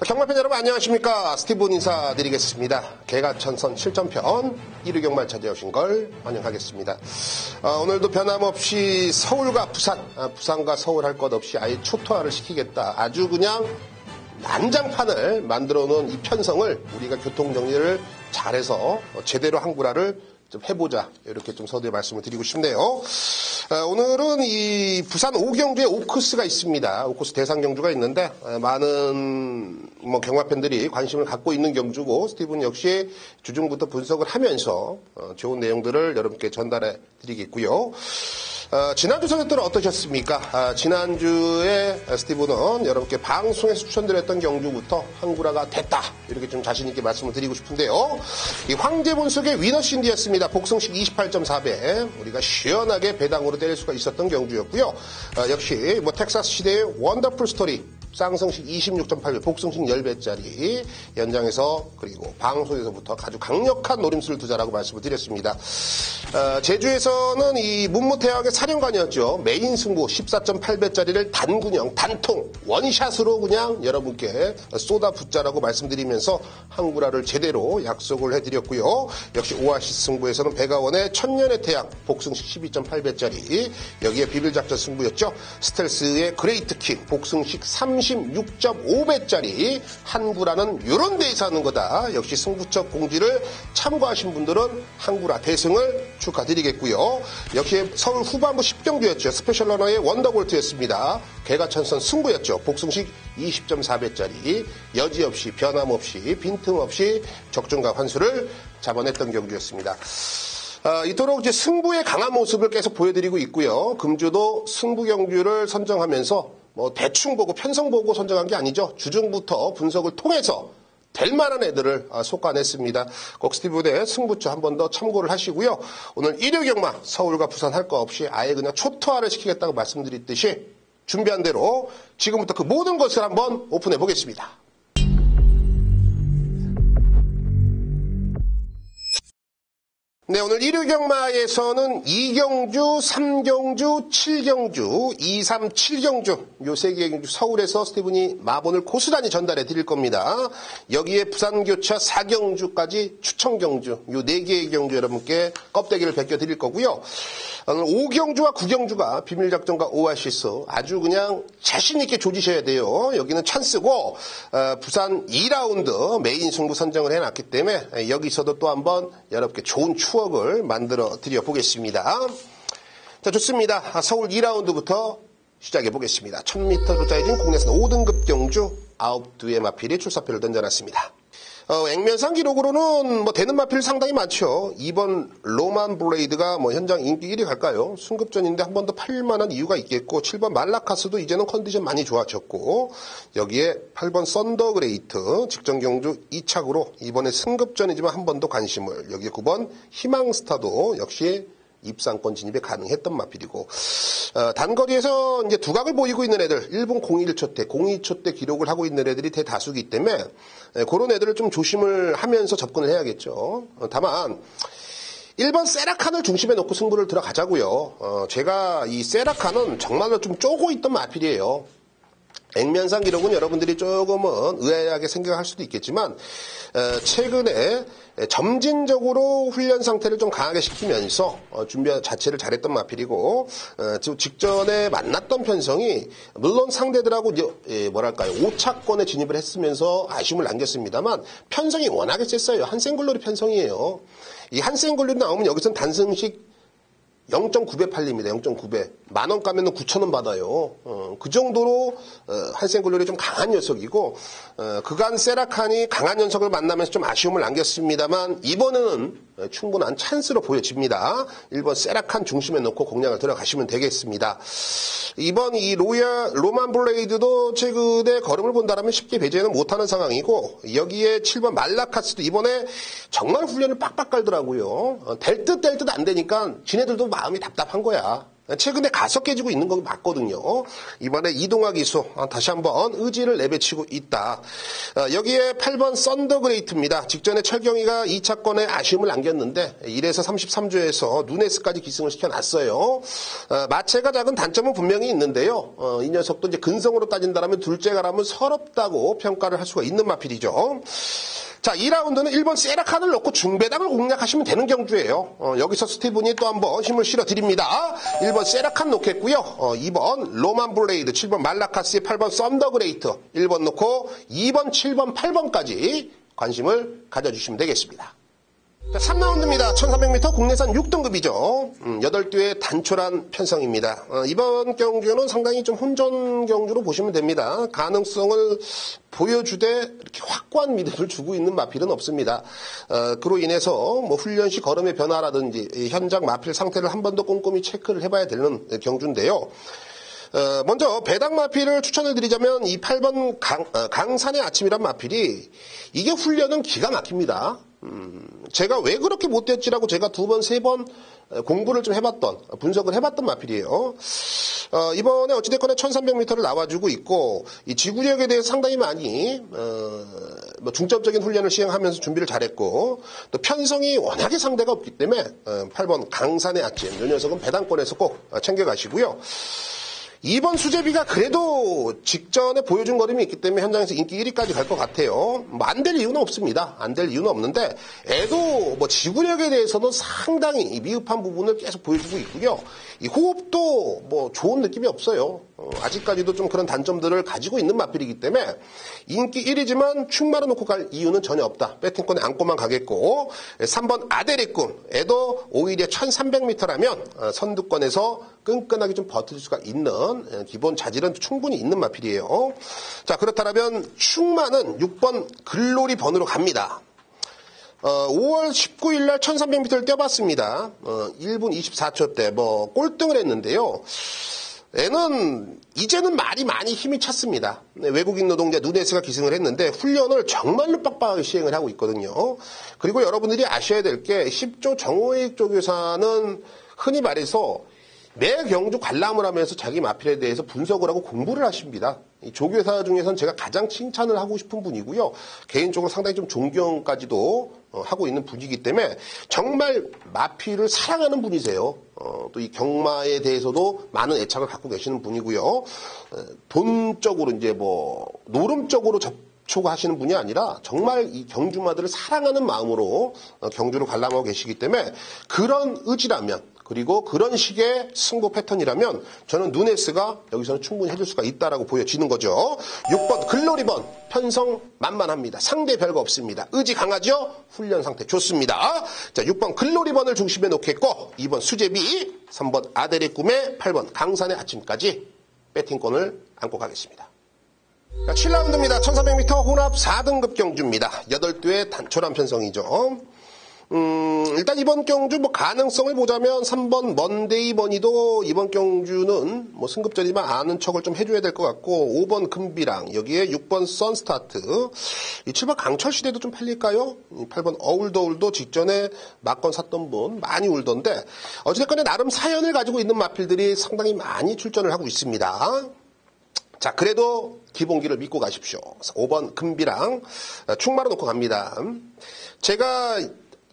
경마팬 여러분 안녕하십니까. 스티븐 인사드리겠습니다. 개가천선 실전편 1위 경마를 찾아오신 걸 환영하겠습니다. 오늘도 변함없이 서울과 부산과 서울 할 것 없이 아예 초토화를 시키겠다. 아주 그냥 난장판을 만들어 놓은 이 편성을 우리가 교통정리를 잘해서 제대로 항구라를 좀 해보자. 이렇게 좀 서두에 말씀을 드리고 싶네요. 오늘은 이 부산 오경주에 오크스가 있습니다. 오크스 대상 경주가 있는데 많은 경마팬들이 관심을 갖고 있는 경주고 스티븐 역시 주중부터 분석을 하면서 좋은 내용들을 여러분께 전달해 드리겠고요. 지난주 선수들은 어떠셨습니까? 지난주에 스티븐은 여러분께 방송에서 추천드렸던 경주부터 항구라가 됐다. 이렇게 좀 자신있게 말씀을 드리고 싶은데요. 이 황제분석의 위너신디였습니다. 복승식 28.4배. 우리가 시원하게 배당으로 때릴 수가 있었던 경주였고요. 역시 텍사스 시대의 원더풀 스토리. 쌍승식 26.8배, 복승식 10배짜리 연장에서 그리고 방송에서부터 아주 강력한 노림수를 두자라고 말씀을 드렸습니다. 제주에서는 이 문무태학의 사령관이었죠. 메인 승부 14.8배짜리를 단군형, 단통, 원샷으로 그냥 여러분께 쏟아붓자라고 말씀드리면서 항구라를 제대로 약속을 해드렸고요. 역시 오아시스 승부에서는 백아원의 천년의 태양, 복승식 12.8배짜리 여기에 비밀작전 승부였죠. 스텔스의 그레이트킹, 복승식 36.5배짜리 항구라는 이런 데에서 하는 거다. 역시 승부처 공지를 참고하신 분들은 항구라 대승을 축하드리겠고요. 역시 서울 후반부 10경주였죠. 스페셜 러너의 원더골트였습니다. 개가천선 승부였죠. 복승식 20.4배짜리 여지없이 변함없이 빈틈없이 적중과 환수를 잡아냈던 경주였습니다. 이토록 이제 승부의 강한 모습을 계속 보여드리고 있고요. 금주도 승부 경주를 선정하면서 대충 보고 편성 보고 선정한 게 아니죠. 주중부터 분석을 통해서 될 만한 애들을 속아냈습니다. 꼭 스티븐의 승부처 한 번 더 참고를 하시고요. 오늘 일요 경마 서울과 부산 할 거 없이 아예 그냥 초토화를 시키겠다고 말씀드렸듯이 준비한 대로 지금부터 그 모든 것을 한번 오픈해 보겠습니다. 네, 오늘 1위 경마에서는 2경주, 3경주, 7경주, 2, 3, 7경주 요 3개의 경주 서울에서 스티븐이 마본을 고스란히 전달해 드릴 겁니다. 여기에 부산교차 4경주까지 추천경주 요 4개의 경주 여러분께 껍데기를 벗겨 드릴 거고요. 오늘 5경주와 9경주가 비밀작전과 오아시스 아주 그냥 자신있게 조지셔야 돼요. 여기는 찬스고 부산 2라운드 메인 승부 선정을 해놨기 때문에 여기서도 또 한번 여러분께 좋은 추억을 만들어 드려 보겠습니다. 자, 좋습니다. 서울 2라운드부터 시작해 보겠습니다. 1000m 조짜이진 국내선 5등급 경주 9두의 마필이 출사표를 던져놨습니다. 액면상 기록으로는 되는 마필 상당히 많죠. 2번 로만 블레이드가 현장 인기 1위 갈까요? 승급전인데 한 번 더 팔릴만한 이유가 있겠고 7번 말라카스도 이제는 컨디션 많이 좋아졌고 여기에 8번 썬더그레이트 직전 경주 2착으로 이번에 승급전이지만 한 번 더 관심을 여기에 9번 희망스타도 역시 입상권 진입에 가능했던 마필이고 단거리에서 이제 두각을 보이고 있는 애들 1분 01초 때 02초 때 기록을 하고 있는 애들이 대다수이기 때문에 그런 애들을 좀 조심을 하면서 접근을 해야겠죠. 다만 1번 세라칸을 중심에 놓고 승부를 들어가자고요. 제가 이 세라칸은 정말로 좀 쪼고 있던 마필이에요. 액면상 기록은 여러분들이 조금은 의아하게 생각할 수도 있겠지만 최근에 점진적으로 훈련 상태를 좀 강하게 시키면서 준비 자체를 잘했던 마필이고 직전에 만났던 편성이 물론 상대들하고 뭐랄까요 5차권에 진입을 했으면서 아쉬움을 남겼습니다만 편성이 워낙에 셌어요. 한생글로리 편성이에요. 이 한생글로리 나오면 여기서는 단승식 0.9배 팔립니다. 0.9배. 만원 까면 9,000원 받아요. 그 정도로 한생글로리 좀 강한 녀석이고 그간 세라칸이 강한 녀석을 만나면서 좀 아쉬움을 남겼습니다만 이번에는 충분한 찬스로 보여집니다. 1번 세라칸 중심에 놓고 공략을 들어가시면 되겠습니다. 이번 이 로만 블레이드도 최근에 걸음을 본다면 쉽게 배제는 못하는 상황이고 여기에 7번 말라카스도 이번에 정말 훈련을 빡빡 깔더라고요. 될 듯 안 되니까 지네들도 마음이 답답한 거야. 최근에 가서 깨지고 있는 거 맞거든요. 이번에 이동화 기수 다시 한번 의지를 내비치고 있다. 여기에 8번 썬더그레이트입니다. 직전에 철경이가 2차권에 아쉬움을 남겼는데 1에서 33조에서 누네스까지 기승을 시켜놨어요. 마체가 작은 단점은 분명히 있는데요. 이 녀석도 이제 근성으로 따진다면 둘째가라면 서럽다고 평가를 할 수가 있는 마필이죠. 자, 2라운드는 1번 세라칸을 넣고 중배당을 공략하시면 되는 경주예요. 여기서 스티븐이 또 한번 힘을 실어드립니다. 1번 세라칸 놓겠고요. 2번 로만 블레이드, 7번 말라카스, 8번 썬더그레이트, 1번 놓고 2번, 7번, 8번까지 관심을 가져주시면 되겠습니다. 자, 3라운드입니다. 1300m 국내산 6등급이죠. 8두의 단촐한 편성입니다. 이번 경주는 상당히 좀 혼전 경주로 보시면 됩니다. 가능성을 보여주되 이렇게 확고한 믿음을 주고 있는 마필은 없습니다. 그로 인해서 뭐 훈련 시 걸음의 변화라든지 현장 마필 상태를 한 번 더 꼼꼼히 체크를 해봐야 되는 경주인데요. 먼저 배당 마필을 추천을 드리자면 이 8번 강산의 아침이란 마필이 이게 훈련은 기가 막힙니다. 제가 왜 그렇게 못됐지라고 제가 2번, 3번 공부를 좀 해봤던, 분석을 해봤던 마필이에요. 이번에 어찌됐거나 1300m를 나와주고 있고, 이 지구력에 대해서 상당히 많이, 뭐 중점적인 훈련을 시행하면서 준비를 잘했고, 또 편성이 워낙에 상대가 없기 때문에, 8번 강산의 아침, 이 녀석은 배당권에서 꼭 챙겨가시고요. 2번 수제비가 그래도 직전에 보여준 걸음이 있기 때문에 현장에서 인기 1위까지 갈 것 같아요. 뭐 안 될 이유는 없습니다. 안 될 이유는 없는데 애도 뭐 지구력에 대해서는 상당히 미흡한 부분을 계속 보여주고 있고요. 이 호흡도 뭐 좋은 느낌이 없어요. 아직까지도 좀 그런 단점들을 가지고 있는 마필이기 때문에 인기 1위지만 충마로 놓고 갈 이유는 전혀 없다. 배팅권에 안고만 가겠고 3번 아델의 꿈. 애도 오히려 1300m라면 선두권에서 끈끈하게 좀 버틸 수가 있는 기본 자질은 충분히 있는 마필이에요. 자, 그렇다면 충마는 6번 글로리 번으로 갑니다. 5월 19일 날 1300m를 뛰어봤습니다. 1분 24초 때 뭐 꼴등을 했는데요. 애는 이제는 말이 많이 힘이 찼습니다. 외국인 노동자 누네스가 기승을 했는데 훈련을 정말로 빡빡하게 시행을 하고 있거든요. 그리고 여러분들이 아셔야 될 게 10조 정호익 조교사는 흔히 말해서 매 경주 관람을 하면서 자기 마필에 대해서 분석을 하고 공부를 하십니다. 이 조교사 중에서는 제가 가장 칭찬을 하고 싶은 분이고요. 개인적으로 상당히 좀 존경까지도 하고 있는 분이기 때문에 정말 마필을 사랑하는 분이세요. 또 이 경마에 대해서도 많은 애착을 갖고 계시는 분이고요. 돈적으로 이제 뭐 노름적으로 접촉하시는 분이 아니라 정말 이 경주마들을 사랑하는 마음으로 경주를 관람하고 계시기 때문에 그런 의지라면 그리고 그런 식의 승부 패턴이라면 저는 누네스가 여기서는 충분히 해줄 수가 있다라고 보여지는 거죠. 6번 글로리번 편성 만만합니다. 상대 별거 없습니다. 의지 강하죠? 훈련 상태 좋습니다. 자, 6번 글로리번을 중심에 놓겠고 2번 수제비, 3번 아델의 꿈에 8번 강산의 아침까지 배팅권을 안고 가겠습니다. 자, 7라운드입니다. 1300m 혼합 4등급 경주입니다. 8두의 단촐한 편성이죠. 일단 이번 경주 뭐 가능성을 보자면 3번 먼데이 버니도 이번 경주는 뭐 승급전이지만 아는 척을 좀 해줘야 될 것 같고 5번 금비랑 여기에 6번 선스타트 이 7번 강철시대도 좀 팔릴까요? 8번 어울더울도 직전에 막건 샀던 분 많이 울던데 어찌됐거나 나름 사연을 가지고 있는 마필들이 상당히 많이 출전을 하고 있습니다. 자, 그래도 기본기를 믿고 가십시오. 5번 금비랑 충마로 놓고 갑니다. 제가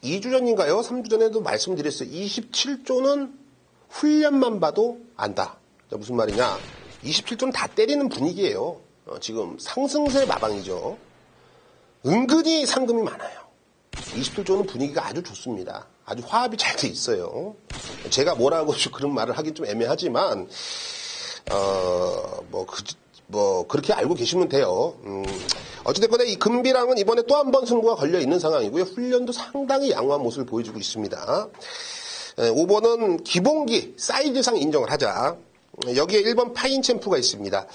2주 전인가요? 3주 전에도 말씀드렸어요. 27조는 훈련만 봐도 안다. 무슨 말이냐? 27조는 다 때리는 분위기예요. 지금 상승세 마방이죠. 은근히 상금이 많아요. 27조는 분위기가 아주 좋습니다. 아주 화합이 잘 돼 있어요. 제가 뭐라고 그런 말을 하긴 좀 애매하지만 그렇게 알고 계시면 돼요. 어찌됐거나 이 금비랑은 이번에 또 한 번 승부가 걸려 있는 상황이고요. 훈련도 상당히 양호한 모습을 보여주고 있습니다. 5번은 기본기 사이즈상 인정을 하자. 여기에 1번 파인 챔프가 있습니다.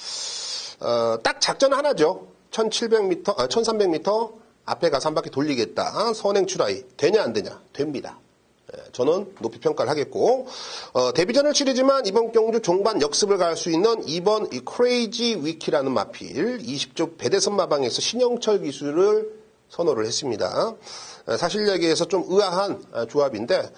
딱 작전 하나죠. 1300m 앞에 가서 한 바퀴 돌리겠다. 선행 추라이 되냐 안 되냐? 됩니다. 저는 높이 평가를 하겠고 데뷔전을 치르지만 이번 경주 종반 역습을 갈 수 있는 2번 이 크레이지 위키라는 마필 20조 배대선 마방에서 신영철 기술을 선호를 했습니다. 사실 얘기해서 좀 의아한 조합인데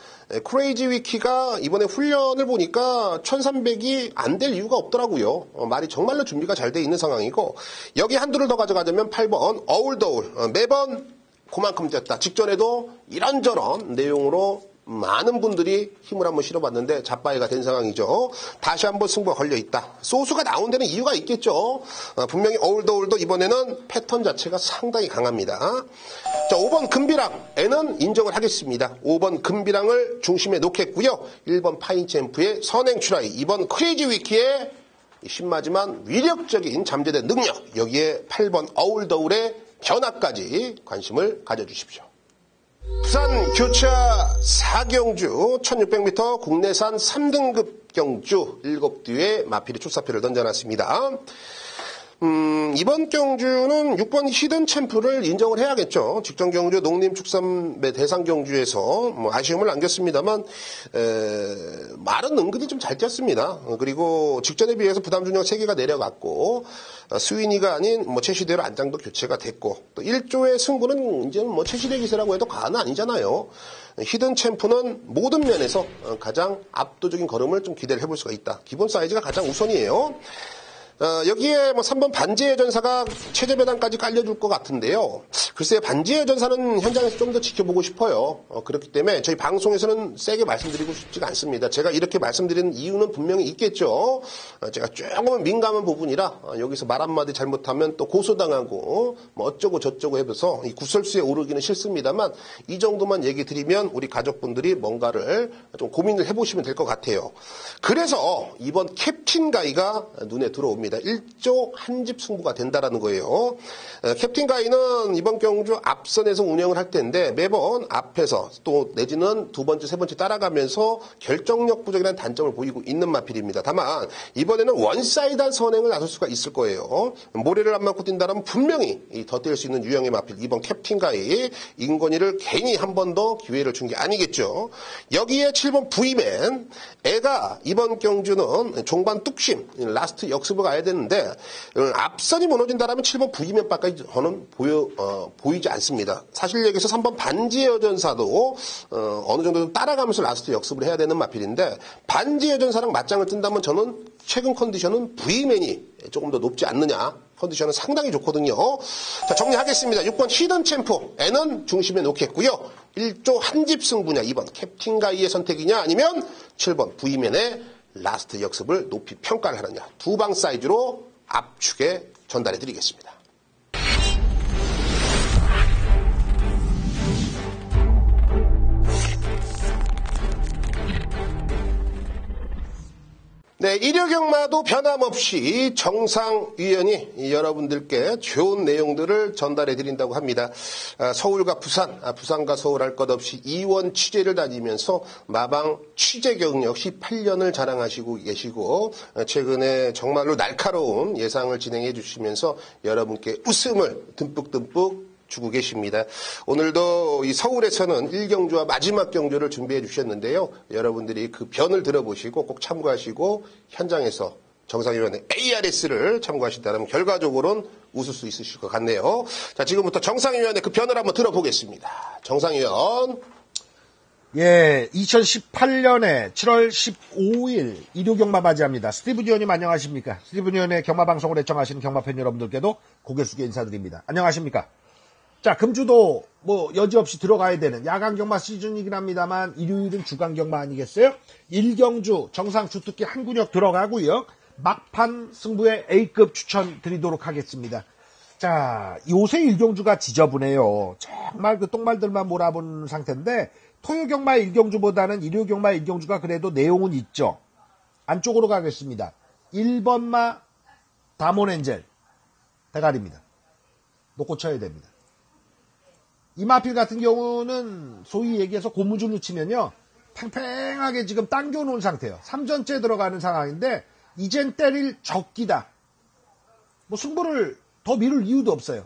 크레이지 위키가 이번에 훈련을 보니까 1300이 안 될 이유가 없더라고요. 말이 정말로 준비가 잘 돼 있는 상황이고 여기 한두를 더 가져가자면 8번 어울더울 매번 그만큼 됐다. 직전에도 이런저런 내용으로 많은 분들이 힘을 한번 실어봤는데 잡바이가 된 상황이죠. 다시 한번 승부가 걸려있다. 소수가 나온 데는 이유가 있겠죠. 분명히 어울더울도 이번에는 패턴 자체가 상당히 강합니다. 자, 5번 금비랑에는 인정을 하겠습니다. 5번 금비랑을 중심에 놓겠고요. 1번 파인챔프의 선행 추라이, 2번 크레이지 위키의 신마지만 위력적인 잠재된 능력, 여기에 8번 어울더울의 변화까지 관심을 가져주십시오. 부산 교차 4경주 1600m 국내산 3등급 경주 7뒤에 마필이 출사표를 던져놨습니다. 이번 경주는 6번 히든 챔프를 인정을 해야겠죠. 직전 경주 농림축산배 대상 경주에서 아쉬움을 남겼습니다만 말은 은근히 좀 잘 뛰었습니다. 그리고 직전에 비해서 부담준역 3개가 내려갔고 스위니가 아닌 최시대로 안장도 교체가 됐고 또 1조의 승부는 이제는 최시대 기세라고 해도 과언은 아니잖아요. 히든 챔프는 모든 면에서 가장 압도적인 걸음을 좀 기대를 해볼 수가 있다. 기본 사이즈가 가장 우선이에요. 여기에 3번 반지의 전사가 체제 배당까지 깔려줄 것 같은데요. 글쎄 반지의 전사는 현장에서 좀 더 지켜보고 싶어요. 그렇기 때문에 저희 방송에서는 세게 말씀드리고 싶지가 않습니다. 제가 이렇게 말씀드리는 이유는 분명히 있겠죠. 제가 조금은 민감한 부분이라 여기서 말 한마디 잘못하면 또 고소당하고 어쩌고 저쩌고 해서 이 구설수에 오르기는 싫습니다만 이 정도만 얘기 드리면 우리 가족분들이 뭔가를 좀 고민을 해보시면 될 것 같아요. 그래서 이번 캡틴 가이가 눈에 들어옵니다. 1조 한 집 승부가 된다라는 거예요. 캡틴 가이는 이번 경주 앞선에서 운영을 할 텐데 매번 앞에서 또 내지는 두 번째, 세 번째 따라가면서 결정력 부족이라는 단점을 보이고 있는 마필입니다. 다만 이번에는 원사이드한 선행을 나설 수가 있을 거예요. 모래를 안 맞고 뛴다면 분명히 더 뛸 수 있는 유형의 마필 이번 캡틴 가이 인권이를 괜히 한 번 더 기회를 준 게 아니겠죠. 여기에 7번 부이맨 애가 이번 경주는 종반 뚝심 라스트 역습을 가야 되는데 앞선이 무너진다면 7번 부이맨밖에 저는 보이지 않습니다. 사실 여기서 3번 반지의 여전사도 어느 정도 좀 따라가면서 라스트 역습을 해야 되는 마필인데 반지의 여전사랑 맞짱을 뜬다면 저는 최근 컨디션은 부이맨이 조금 더 높지 않느냐. 컨디션은 상당히 좋거든요. 자, 정리하겠습니다. 6번 히든 챔프 N은 중심에 놓겠고요. 1조 한 집 승부냐 2번 캡틴 가이의 선택이냐 아니면 7번 부이맨의 라스트 역습을 높이 평가를 하느냐. 두 방 사이즈로 압축에 전달해 드리겠습니다. 네, 일요경마도 변함없이 정상위원이 여러분들께 좋은 내용들을 전달해 드린다고 합니다. 서울과 부산, 부산과 서울 할 것 없이 이원 취재를 다니면서 마방 취재 경력 18년을 자랑하시고 계시고 최근에 정말로 날카로운 예상을 진행해 주시면서 여러분께 웃음을 듬뿍듬뿍 주고 계십니다. 오늘도 이 서울에서는 1경주와 마지막 경주를 준비해 주셨는데요. 여러분들이 그 변을 들어보시고 꼭 참고하시고 현장에서 정상위원회 ARS를 참고하신다면 결과적으로는 웃을 수 있으실 것 같네요. 자, 지금부터 정상위원회 그 변을 한번 들어보겠습니다. 정상위원. 예, 2018년에 7월 15일 일요경마 맞이합니다. 스티븐 의원님 안녕하십니까? 스티븐 의원의 경마방송을 애청하시는 경마팬 여러분들께도 고개 숙여 인사드립니다. 안녕하십니까? 자, 금주도 여지없이 들어가야 되는 야간 경마 시즌이긴 합니다만 일요일은 주간 경마 아니겠어요? 1경주 정상 주특기 한 군역 들어가고요. 막판 승부의 A급 추천드리도록 하겠습니다. 자, 요새 1경주가 지저분해요. 정말 그 똥말들만 몰아보는 상태인데 토요경마 1경주보다는 일요경마 1경주가 그래도 내용은 있죠. 안쪽으로 가겠습니다. 1번마 다몬엔젤 대가리입니다. 놓고 쳐야 됩니다. 이 마필 같은 경우는 소위 얘기해서 고무줄로 치면요. 팽팽하게 지금 당겨놓은 상태예요. 3전째 들어가는 상황인데 이젠 때릴 적기다. 승부를 더 미룰 이유도 없어요.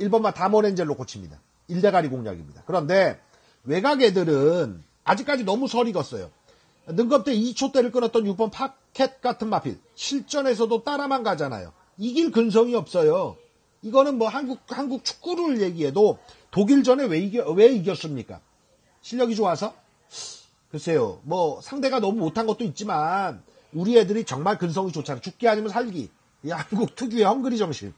1번마 다몬엔젤 놓고 칩니다. 1대가리 공략입니다. 그런데 외곽 애들은 아직까지 너무 설 익었어요. 능검때 2초대를 끊었던 6번 파켓 같은 마필 실전에서도 따라만 가잖아요. 이길 근성이 없어요. 이거는 뭐 한국 축구를 얘기해도 독일전에 왜 이겼습니까? 실력이 좋아서? 글쎄요, 뭐 상대가 너무 못한 것도 있지만 우리 애들이 정말 근성이 좋잖아. 죽기 아니면 살기. 이 한국 특유의 헝그리 정신.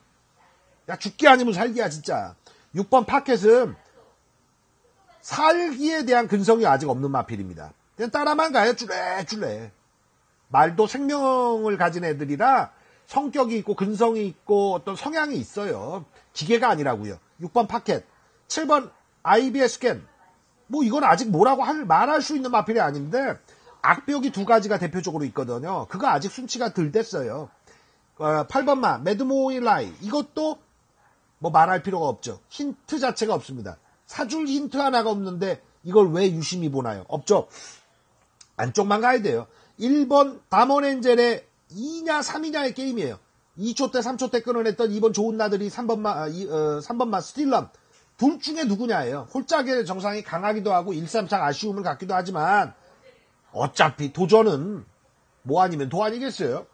야, 죽기 아니면 살기야 진짜. 6번 파켓은 살기에 대한 근성이 아직 없는 마필입니다. 그냥 따라만 가요. 쭈레쭈레. 말도 생명을 가진 애들이라 성격이 있고 근성이 있고 어떤 성향이 있어요. 기계가 아니라고요. 6번 파켓. 7번 IBS 스캔. 뭐 이건 아직 뭐라고 말할 수 있는 마필이 아닌데 악벽이 두 가지가 대표적으로 있거든요. 그거 아직 순치가 덜 됐어요. 8번마 매드모일라이. 이것도 뭐 말할 필요가 없죠. 힌트 자체가 없습니다. 사줄 힌트 하나가 없는데 이걸 왜 유심히 보나요? 없죠. 안쪽만 가야 돼요. 1번 다몬엔젤의 2냐 3이냐의 게임이에요. 2초 때 3초 때 끊어냈던 2번 좋은 나들이 3번마 스틸런. 둘 중에 누구냐예요. 홀짝의 정상이 강하기도 하고 1-3창 아쉬움을 갖기도 하지만 어차피 도전은 뭐 아니면 도 아니겠어요.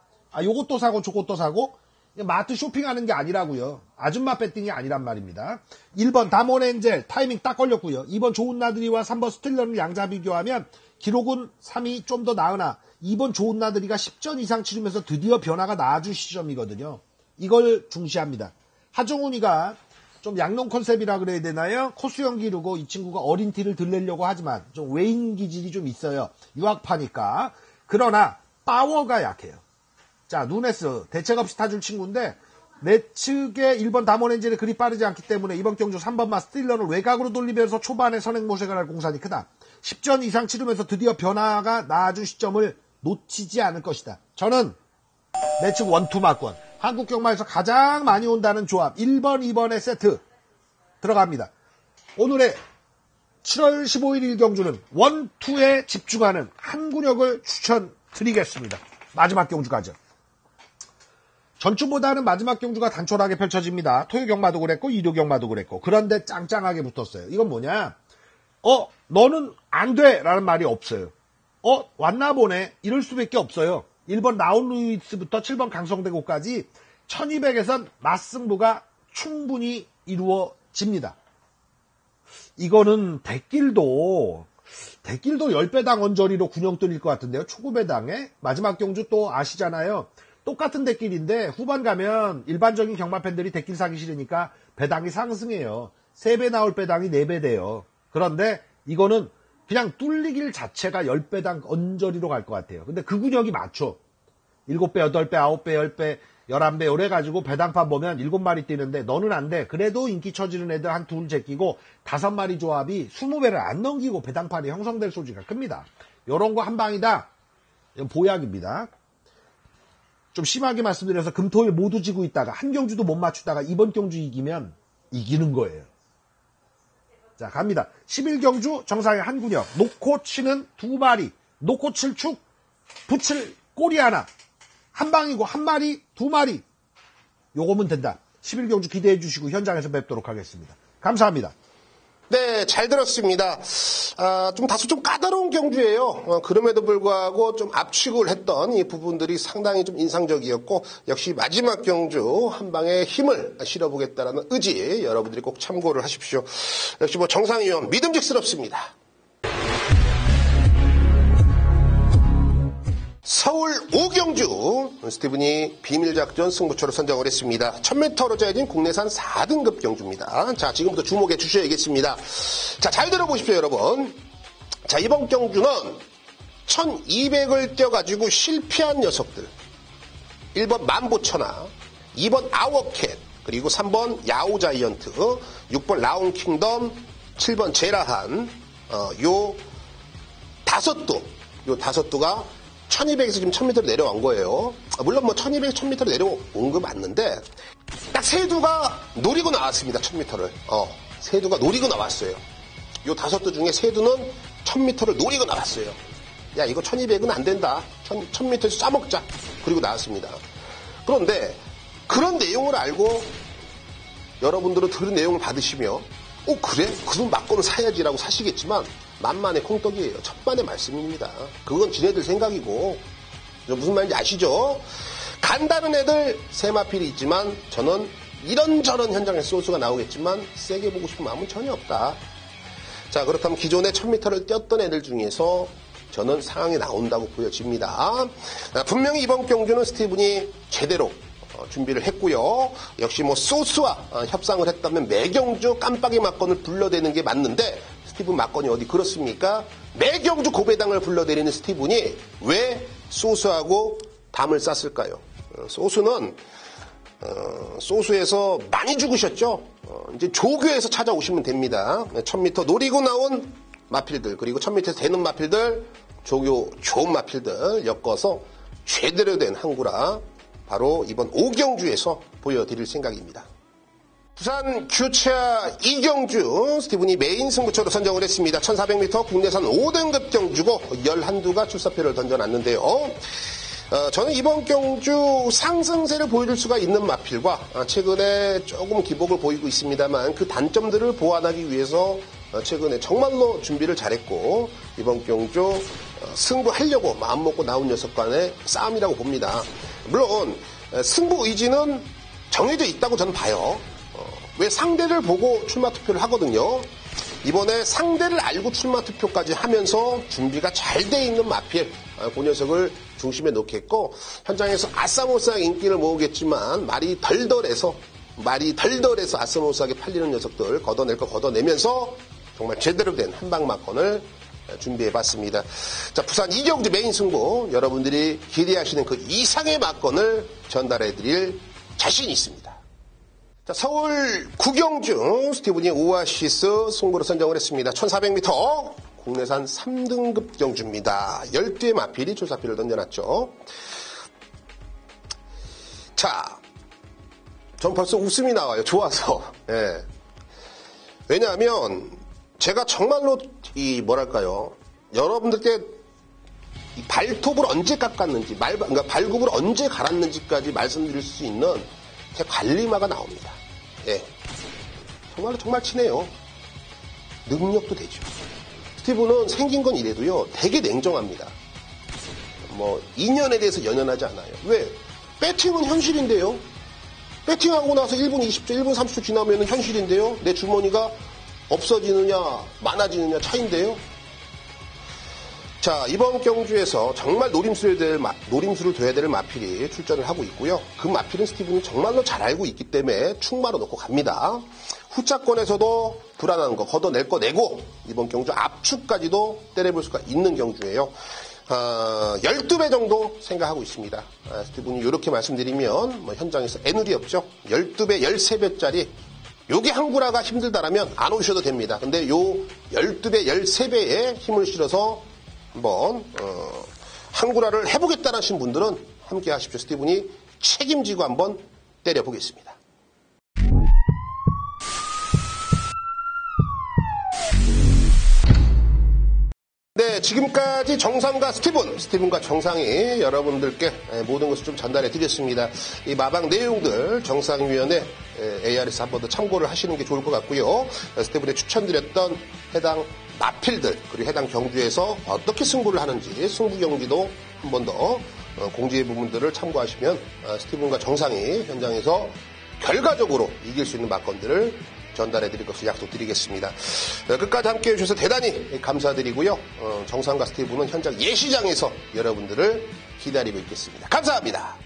요것도 사고 저것도 사고 마트 쇼핑하는 게 아니라고요. 아줌마 배팅이 아니란 말입니다. 1번 다몬엔젤 타이밍 딱 걸렸고요. 2번 좋은 나들이와 3번 스틸런을 양자 비교하면 기록은 3이 좀 더 나으나 2번 좋은 나들이가 10전 이상 치르면서 드디어 변화가 나아준 시점이거든요. 이걸 중시합니다. 하정훈이가 좀 양놈 컨셉이라 그래야 되나요? 코수형 기르고 이 친구가 어린 티를 들내려고 하지만 좀 외인 기질이 좀 있어요. 유학파니까. 그러나 파워가 약해요. 자, 누네스 대책 없이 타줄 친구인데 내 측의 1번 다몬엔젤이 그리 빠르지 않기 때문에 이번 경주 3번마 스틸런을 외곽으로 돌리면서 초반에 선행모색을 할 공산이 크다. 10전 이상 치르면서 드디어 변화가 나아준 시점을 놓치지 않을 것이다. 저는 내 측 원투마권 한국 경마에서 가장 많이 온다는 조합 1번, 2번의 세트 들어갑니다. 오늘의 7월 15일 1경주는 원투에 집중하는 한 구력을 추천드리겠습니다. 마지막 경주 가죠. 전주보다는 마지막 경주가 단촐하게 펼쳐집니다. 토요 경마도 그랬고 일요 경마도 그랬고 그런데 짱짱하게 붙었어요. 이건 뭐냐? 너는 안 돼! 라는 말이 없어요. 왔나 보네. 이럴 수밖에 없어요. 1번 라운 루이스부터 7번 강성대고까지 1200에선 맞승부가 충분히 이루어집니다. 이거는 대길도 10배당 언저리로 균형 뚫릴 것 같은데요. 초급배당에 마지막 경주 또 아시잖아요. 똑같은 대길인데 후반 가면 일반적인 경마 팬들이 대길 사기 싫으니까 배당이 상승해요. 3배 나올 배당이 4배 돼요. 그런데 이거는 그냥 뚫리길 자체가 10배당 언저리로 갈 것 같아요. 근데 그 근역이 맞죠. 7배, 8배, 9배, 10배, 11배 요래가지고 배당판 보면 7마리 뛰는데 너는 안 돼. 그래도 인기 처지는 애들 한 둘 제끼고 5마리 조합이 20배를 안 넘기고 배당판이 형성될 소지가 큽니다. 요런 거 한 방이다. 이건 보약입니다. 좀 심하게 말씀드려서 금토일 모두 지고 있다가 한 경주도 못 맞추다가 이번 경주 이기면 이기는 거예요. 자, 갑니다. 11경주 정상의 한 구력. 놓고 치는 2마리. 놓고 칠 축, 붙일 꼬리 하나. 한 방이고 한 마리, 2마리. 요거면 된다. 11경주 기대해 주시고 현장에서 뵙도록 하겠습니다. 감사합니다. 네, 잘 들었습니다. 좀 다소 좀 까다로운 경주예요. 그럼에도 불구하고 좀 압축을 했던 이 부분들이 상당히 좀 인상적이었고 역시 마지막 경주 한 방에 힘을 실어보겠다는 의지 여러분들이 꼭 참고를 하십시오. 역시 뭐 정상위원 믿음직스럽습니다. 서울 5경주 스티븐이 비밀작전 승부처로 선정을 했습니다. 1000m로 짜여진 국내산 4등급 경주입니다. 자, 지금부터 주목해 주셔야겠습니다. 자, 잘 들어보십시오, 여러분. 자, 이번 경주는 1200을 뛰어가지고 실패한 녀석들. 1번 만보천하, 2번 아워캣, 그리고 3번 야오자이언트, 6번 라운킹덤, 7번 제라한, 요 다섯 두가 1200에서 지금 1000m로 내려온 거예요. 물론 뭐 1200, 1000m로 내려온 거 맞는데 딱 세 두가 노리고 나왔습니다. 1000m를. 세 두가 노리고 나왔어요. 요 5두 중에 세 두는 1000m를 노리고 나왔어요. 야, 이거 1200은 안 된다. 1000m에서 싸먹자. 그리고 나왔습니다. 그런데 그런 내용을 알고 여러분들은 들은 내용을 받으시며 그래? 그럼 맞고는 사야지라고 사시겠지만 만만의 콩떡이에요. 천만의 말씀입니다. 그건 지네들 생각이고 무슨 말인지 아시죠? 간다는 애들 세 마필이 있지만 저는 이런저런 현장에서 소스가 나오겠지만 세게 보고 싶은 마음은 전혀 없다. 자, 그렇다면 기존에 1000m를 뛰었던 애들 중에서 저는 상황이 나온다고 보여집니다. 분명히 이번 경주는 스티븐이 제대로 준비를 했고요. 역시 뭐 소스와 협상을 했다면 매경주 깜빡이 막건을 불러대는 게 맞는데 스티븐 막건이 어디 그렇습니까? 매경주 고배당을 불러대리는 스티븐이 왜 소스하고 담을 쌌을까요? 소스는 소수에서 많이 죽으셨죠. 이제 조교에서 찾아오시면 됩니다. 1000m 노리고 나온 마필들, 그리고 1000m에서 되는 마필들, 조교 좋은 마필들 엮어서 제대로 된 항구라 바로 이번 오경주에서 보여드릴 생각입니다. 부산 규차 이경주 스티븐이 메인 승부처로 선정을 했습니다. 1400m 국내산 5등급 경주고 11두가 출사표를 던져놨는데요. 저는 이번 경주 상승세를 보여줄 수가 있는 마필과 최근에 조금 기복을 보이고 있습니다만 그 단점들을 보완하기 위해서 최근에 정말로 준비를 잘했고 이번 경주 승부하려고 마음먹고 나온 녀석 간의 싸움이라고 봅니다. 물론 승부 의지는 정해져 있다고 저는 봐요. 왜 상대를 보고 출마 투표를 하거든요. 이번에 상대를 알고 출마 투표까지 하면서 준비가 잘 돼 있는 마필 그 녀석을 중심에 놓겠고 현장에서 아싸모싸하게 인기를 모으겠지만 말이 덜덜해서 아싸모싸하게 팔리는 녀석들 걷어낼 거 걷어내면서 정말 제대로 된 한방마건을 준비해봤습니다. 자, 부산 이경주 메인 승부 여러분들이 기대하시는 그 이상의 마건을 전달해드릴 자신이 있습니다. 자, 서울 구경주 스티븐이 오아시스 승부로 선정을 했습니다. 1400m 국내산 3등급 경주입니다. 12의 마필이 출사표를 던져놨죠. 자, 전 벌써 웃음이 나와요. 좋아서. 예. 왜냐하면 제가 정말로 여러분들께 이 발톱을 언제 깎았는지, 그러니까 발굽을 언제 갈았는지까지 말씀드릴 수 있는 제 관리마가 나옵니다. 예. 정말 친해요. 능력도 되죠. 스티븐은 생긴 건 이래도요, 되게 냉정합니다. 뭐, 인연에 대해서 연연하지 않아요. 왜? 배팅은 현실인데요. 배팅하고 나서 1분 20초, 1분 30초 지나면 현실인데요. 내 주머니가 없어지느냐, 많아지느냐 차인데요. 자, 이번 경주에서 정말 노림수를 둬야 될 마필이 출전을 하고 있고요. 그 마필은 스티븐이 정말로 잘 알고 있기 때문에 충마로 놓고 갑니다. 후차권에서도 불안한 거 걷어낼 거 내고 이번 경주 압축까지도 때려볼 수가 있는 경주예요. 12배 정도 생각하고 있습니다. 스티븐이 이렇게 말씀드리면 뭐 현장에서 애누리 없죠. 12배, 13배짜리 요게 항구라가 힘들다라면 안 오셔도 됩니다. 근데 요 12배, 13배에 힘을 실어서 한번 항구라를 해보겠다는 하신 분들은 함께 하십시오. 스티븐이 책임지고 한번 때려보겠습니다. 네, 지금까지 정상과 스티븐과 정상이 여러분들께 모든 것을 좀 전달해 드렸습니다. 이 마방 내용들 정상위원회 ARS 한 번 더 참고를 하시는 게 좋을 것 같고요. 스티븐에 추천드렸던 해당 마필들 그리고 해당 경주에서 어떻게 승부를 하는지 승부 경기도 한 번 더 공지의 부분들을 참고하시면 스티븐과 정상이 현장에서 결과적으로 이길 수 있는 마건들을 전달해드릴 것을 약속드리겠습니다. 끝까지 함께해 주셔서 대단히 감사드리고요. 정상과 스티븐은 현장 예시장에서 여러분들을 기다리고 있겠습니다. 감사합니다.